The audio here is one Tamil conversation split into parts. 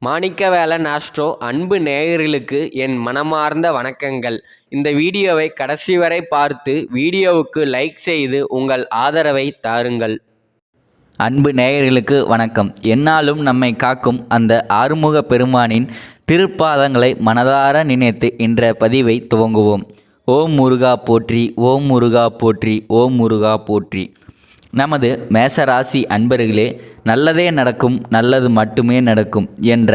மாணிக்கவேலன் ஆஸ்ட்ரோ அன்பு நேயர்களுக்கு என் மனமார்ந்த வணக்கங்கள். இந்த வீடியோவை கடைசி வரை பார்த்து வீடியோவுக்கு லைக் செய்து உங்கள் ஆதரவை தாருங்கள். அன்பு நேயர்களுக்கு வணக்கம். எந்நாளும் நம்மை காக்கும் அந்த ஆறுமுக பெருமானின் திருப்பாதங்களை மனதார நினைத்து இன்ற பதிவை துவங்குவோம். ஓம் முருகா போற்றி, ஓம் முருகா போற்றி, ஓம் முருகா போற்றி. நமது மேசராசி அன்பர்களே, நல்லதே நடக்கும், நல்லது மட்டுமே நடக்கும் என்ற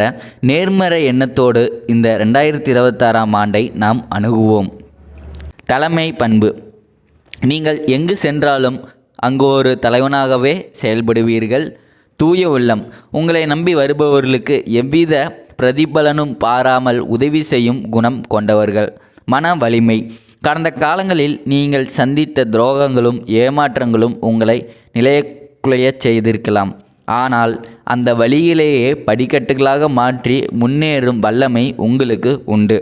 நேர்மறை எண்ணத்தோடு இந்த 2026ஆம் ஆண்டை நாம் அணுகுவோம். தலைமை பண்பு. நீங்கள் எங்கு சென்றாலும் அங்கு ஒரு தலைவனாகவே செயல்படுவீர்கள். தூய உள்ளம். உங்களை நம்பி வருபவர்களுக்கு எவ்வித பிரதிபலனும் பாராமல் உதவி செய்யும் குணம் கொண்டவர்கள். மன வலிமை. கடந்த காலங்களில் நீங்கள் சந்தித்த துரோகங்களும் ஏமாற்றங்களும் உங்களை நிலைக்குலையச் செய்திருக்கலாம். ஆனால் அந்த வழியிலேயே படிக்கட்டுகளாக மாற்றி முன்னேறும் வல்லமை உங்களுக்கு உண்டு.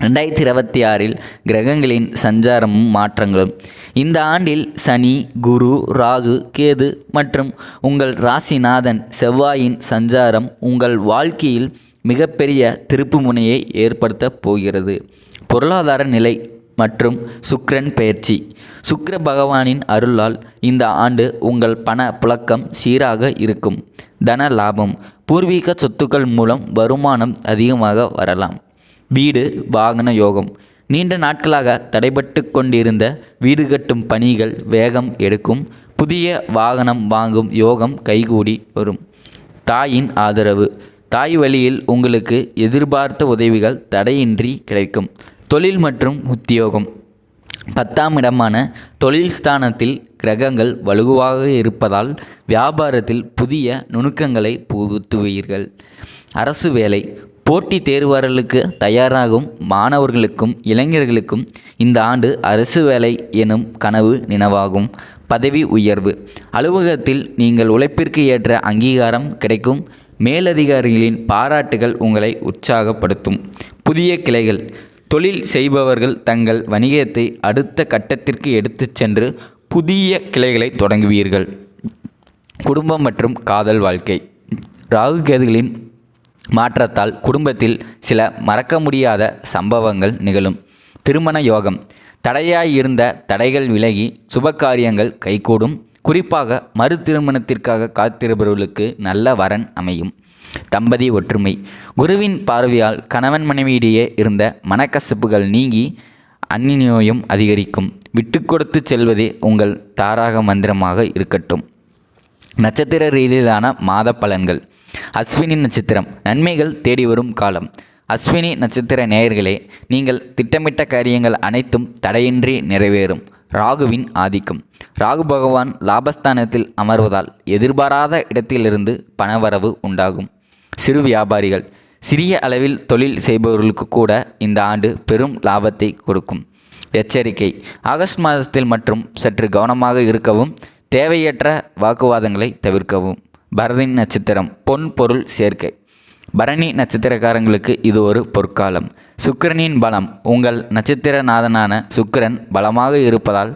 2026இல் கிரகங்களின் சஞ்சாரமும் மாற்றங்களும். இந்த ஆண்டில் சனி, குரு, ராகு, கேது மற்றும் உங்கள் ராசிநாதன் செவ்வாயின் சஞ்சாரம் உங்கள் வாழ்க்கையில் மிகப்பெரிய திருப்பு முனையை ஏற்படுத்தப் போகிறது. பொருளாதார நிலை மற்றும் சுக்கிரன் பெயர்ச்சி. சுக்கிர பகவானின் அருளால் இந்த ஆண்டு உங்கள் பண புழக்கம் சீராக இருக்கும். தன லாபம். பூர்வீக சொத்துக்கள் மூலம் வருமானம் அதிகமாக வரலாம். வீடு வாகன யோகம். நீண்ட நாட்களாக தடைபட்டு கொண்டிருந்த வீடு கட்டும் பணிகள் வேகம் எடுக்கும். புதிய வாகனம் வாங்கும் யோகம் கைகூடி வரும். தாயின் ஆதரவு. தாய் வழியில் உங்களுக்கு எதிர்பார்த்த உதவிகள் தடையின்றி கிடைக்கும். தொழில் மற்றும் உத்தியோகம். 10ஆம் இடமான தொழில் ஸ்தானத்தில் கிரகங்கள் வலுவாக இருப்பதால் வியாபாரத்தில் புதிய நுணுக்கங்களை புகுத்துவீர்கள். அரசு வேலை. போட்டித் தேர்வர்களுக்கு தயாராகும் மாணவர்களுக்கும் இளைஞர்களுக்கும் இந்த ஆண்டு அரசு வேலை எனும் கனவு நினைவாகும். பதவி உயர்வு. அலுவலகத்தில் நீங்கள் உழைப்பிற்கு ஏற்ற அங்கீகாரம் கிடைக்கும். மேலதிகாரிகளின் பாராட்டுகள் உங்களை உற்சாகப்படுத்தும். புதிய கிளைகள். தொழில் செய்பவர்கள் தங்கள் வணிகத்தை அடுத்த கட்டத்திற்கு எடுத்துச் சென்று புதிய கிளைகளை தொடங்குவீர்கள். குடும்பம் மற்றும் காதல் வாழ்க்கை. ராகு கேதுகளின் மாற்றத்தால் குடும்பத்தில் சில மறக்க முடியாத சம்பவங்கள் நிகழும். திருமண யோகம். தடையாயிருந்த தடைகள் விலகி சுபகாரியங்கள் கைகூடும். குறிப்பாக மறு திருமணத்திற்காக காத்திருப்பவர்களுக்கு நல்ல வரன் அமையும். தம்பதி ஒற்றுமை. குருவின் பார்வையால் கணவன் மனைவியிடையே இருந்த மனக்கசப்புகள் நீங்கி அந்நியோயம் அதிகரிக்கும். விட்டு கொடுத்து செல்வதே உங்கள் தாரக மந்திரமாக இருக்கட்டும். நட்சத்திர ரீதியிலான மாத பலன்கள். அஸ்வினி நட்சத்திரம். நன்மைகள் தேடி வரும் காலம். அஸ்வினி நட்சத்திர நேயர்களே, நீங்கள் திட்டமிட்ட காரியங்கள் அனைத்தும் தடையின்றி நிறைவேறும். ராகுவின் ஆதிக்கம். ராகு பகவான் லாபஸ்தானத்தில் அமர்வதால் எதிர்பாராத இடத்திலிருந்து பணவரவு உண்டாகும். சிறு வியாபாரிகள். சிறிய அளவில் தொழில் செய்பவர்களுக்கு கூட இந்த ஆண்டு பெரும் லாபத்தை கொடுக்கும். எச்சரிக்கை. ஆகஸ்ட் மாதத்தில் மற்றும் சற்று கவனமாக இருக்கவும். தேவையற்ற வாக்குவாதங்களை தவிர்க்கவும். பரணி நட்சத்திரம். பொன் பொருள் சேர்க்கை. பரணி நட்சத்திரக்காரங்களுக்கு இது ஒரு பொற்காலம். சுக்கிரனின் பலம். உங்கள் நட்சத்திரநாதனான சுக்கிரன் பலமாக இருப்பதால்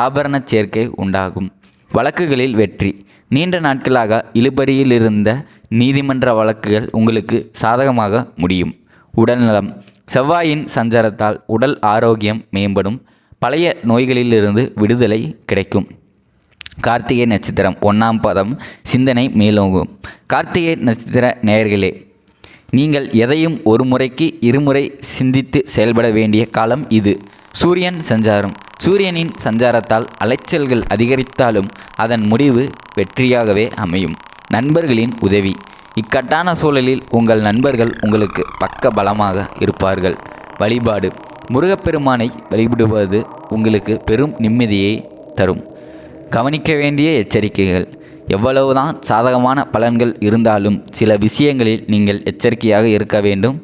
ஆபரண சேர்க்கை உண்டாகும். வழக்குகளில் வெற்றி. நீண்ட நாட்களாக இழுபறியில் இருந்த நீதிமன்ற வழக்குகள் உங்களுக்கு சாதகமாக முடியும். உடல்நலம். செவ்வாயின் சஞ்சாரத்தால் உடல் ஆரோக்கியம் மேம்படும். பழைய நோய்களிலிருந்து விடுதலை கிடைக்கும். கார்த்திகை நட்சத்திரம். 1ஆம் பதம். சிந்தனை மேலோங்கும். கார்த்திகை நட்சத்திர நேயர்களே, நீங்கள் எதையும் ஒரு முறைக்கு இருமுறை சிந்தித்து செயல்பட வேண்டிய காலம் இது. சூரியன் சஞ்சாரம். சூரியனின் சஞ்சாரத்தால் அலைச்சல்கள் அதிகரித்தாலும் அதன் முடிவு வெற்றியாகவே அமையும். நண்பர்களின் உதவி. இக்கட்டான சூழலில் உங்கள் நண்பர்கள் உங்களுக்கு பக்க பலமாக இருப்பார்கள். வழிபாடு. முருகப்பெருமானை வழிபடுவது உங்களுக்கு பெரும் நிம்மதியை தரும். கவனிக்க வேண்டிய எச்சரிக்கைகள். எவ்வளவுதான் சாதகமான பலன்கள் இருந்தாலும் சில விஷயங்களில் நீங்கள் எச்சரிக்கையாக இருக்க வேண்டும்.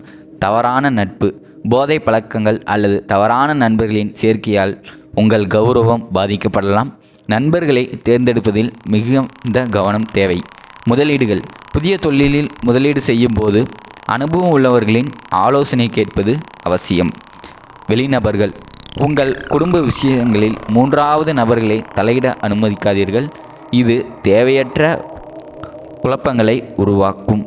தவறான நட்பு. போதை பழக்கங்கள் அல்லது தவறான நண்பர்களின் சேர்க்கையால் உங்கள் கௌரவம் பாதிக்கப்படலாம். நண்பர்களை தேர்ந்தெடுப்பதில் மிகுந்த கவனம் தேவை. முதலீடுகள். புதிய தொழிலில் முதலீடு செய்யும் போது அனுபவம் உள்ளவர்களின் ஆலோசனை கேட்பது அவசியம். வெளிநபர்கள். உங்கள் குடும்ப விஷயங்களில் 3வது நபர்களை தலையிட அனுமதிக்காதீர்கள். இது தேவையற்ற குழப்பங்களை உருவாக்கும்.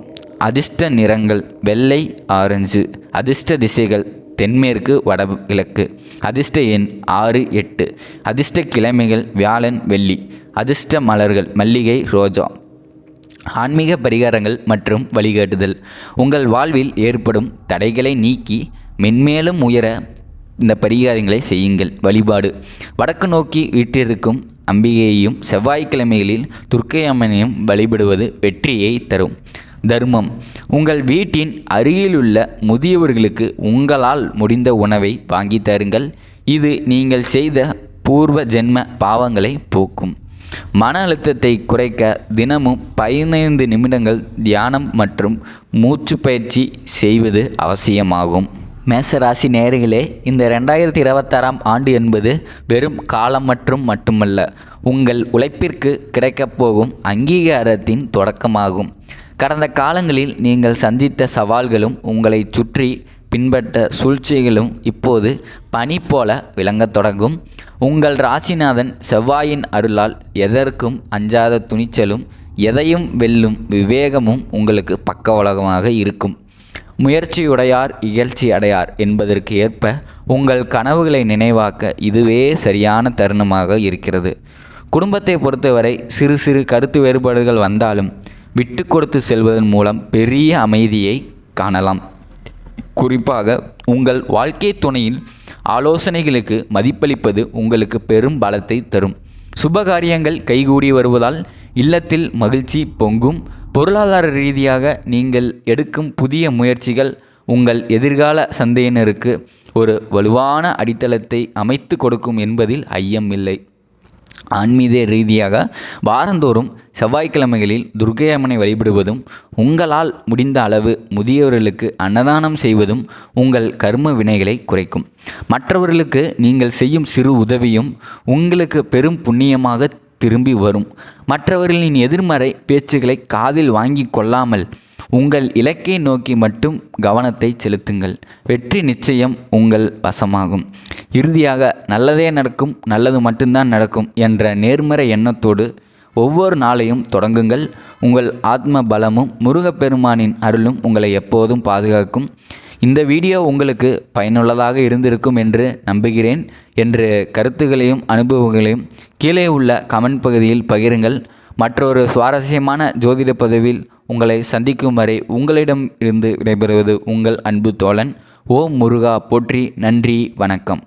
அதிர்ஷ்ட நிறங்கள் வெள்ளை, ஆரஞ்சு. அதிர்ஷ்ட திசைகள் தென்மேற்கு, வடகிழக்கு. அதிர்ஷ்ட எண் 6, 8. அதிர்ஷ்ட கிழமைகள் வியாழன், வெள்ளி. அதிர்ஷ்ட மலர்கள் மல்லிகை, ரோஜா. ஆன்மீக பரிகாரங்கள் மற்றும் வழிகாட்டுதல். உங்கள் வாழ்வில் ஏற்படும் தடைகளை நீக்கி மென்மேலும் உயர இந்த பரிகாரங்களை செய்யுங்கள். வழிபாடு: வடக்கு நோக்கி வீற்றிருக்கும் அம்பிகையையும் செவ்வாய்க்கிழமைகளில் துர்க்கை அம்மனையும் வழிபடுவது வெற்றியை தரும். தர்மம்: உங்கள் வீட்டின் அருகிலுள்ள முதியவர்களுக்கு உங்களால் முடிந்த உணவை வாங்கி தருங்கள். இது நீங்கள் செய்த பூர்வ ஜென்ம பாவங்களை போக்கும். மன அழுத்தத்தை குறைக்க தினமும் 15 நிமிடங்கள் தியானம் மற்றும் மூச்சு பயிற்சி செய்வது அவசியமாகும். மேசராசி நேயர்களே, இந்த 2026ஆம் ஆண்டு என்பது வெறும் காலம் மட்டுமல்ல, உங்கள் உழைப்பிற்கு கிடைக்கப் போகும் அங்கீகாரத்தின் தொடக்கமாகும். கடந்த காலங்களில் நீங்கள் சந்தித்த சவால்களும் உங்களை சுற்றி பின்பற்ற சூழ்ச்சிகளும் இப்போது பனி போல விளங்கத் தொடங்கும். உங்கள் ராசிநாதன் செவ்வாயின் அருளால் எதற்கும் அஞ்சாத துணிச்சலும் எதையும் வெல்லும் விவேகமும் உங்களுக்கு பக்கபலமாக இருக்கும். முயற்சியுடையார் இகழ்ச்சி அடையார் என்பதற்கு ஏற்ப உங்கள் கனவுகளை நினைவாக்க இதுவே சரியான தருணமாக இருக்கிறது. குடும்பத்தை பொறுத்தவரை சிறு சிறு கருத்து வேறுபாடுகள் வந்தாலும் விட்டு கொடுத்து செல்வதன் மூலம் பெரிய அமைதியை காணலாம். குறிப்பாக உங்கள் வாழ்க்கை துணையின் ஆலோசனைகளுக்கு மதிப்பளிப்பது உங்களுக்கு பெரும் பலத்தை தரும். சுபகாரியங்கள் கைகூடி வருவதால் இல்லத்தில் மகிழ்ச்சி பொங்கும். பொருளாதார ரீதியாக நீங்கள் எடுக்கும் புதிய முயற்சிகள் உங்கள் எதிர்கால சந்ததியினருக்கு ஒரு வலுவான அடித்தளத்தை அமைத்து கொடுக்கும் என்பதில் ஐயமில்லை. ஆன்மீக ரீதியாக வாரந்தோறும் செவ்வாய்க்கிழமைகளில் துர்க்கை அம்மனை வழிபடுவதும் உங்களால் முடிந்த அளவு முதியவர்களுக்கு அன்னதானம் செய்வதும் உங்கள் கர்ம வினைகளை குறைக்கும். மற்றவர்களுக்கு நீங்கள் செய்யும் சிறு உதவியும் உங்களுக்கு பெரும் புண்ணியமாக திரும்பி வரும். மற்றவர்களின் எதிர்மறை பேச்சுக்களை காதில் வாங்கி கொள்ளாமல் உங்கள் இலக்கை நோக்கி மட்டும் கவனத்தை செலுத்துங்கள். வெற்றி நிச்சயம் உங்கள் வசமாகும். இறுதியாக நல்லதே நடக்கும், நல்லது மட்டும்தான் நடக்கும் என்ற நேர்மறை எண்ணத்தோடு ஒவ்வொரு நாளையும் தொடங்குங்கள். உங்கள் ஆத்ம பலமும் முருகப்பெருமானின் அருளும் உங்களை எப்போதும் பாதுகாக்கும். இந்த வீடியோ உங்களுக்கு பயனுள்ளதாக இருந்திருக்கும் என்று நம்புகிறேன். என்று கருத்துக்களையும் அனுபவங்களையும் கீழே உள்ள கமெண்ட் பகுதியில் பகிருங்கள். மற்றொரு சுவாரஸ்யமான ஜோதிட பதிவில் உங்களை சந்திக்கும் வரை உங்களிடம் இருந்து விடைபெறுவது உங்கள் அன்பு தோழன். ஓம் முருகா போற்றி. நன்றி, வணக்கம்.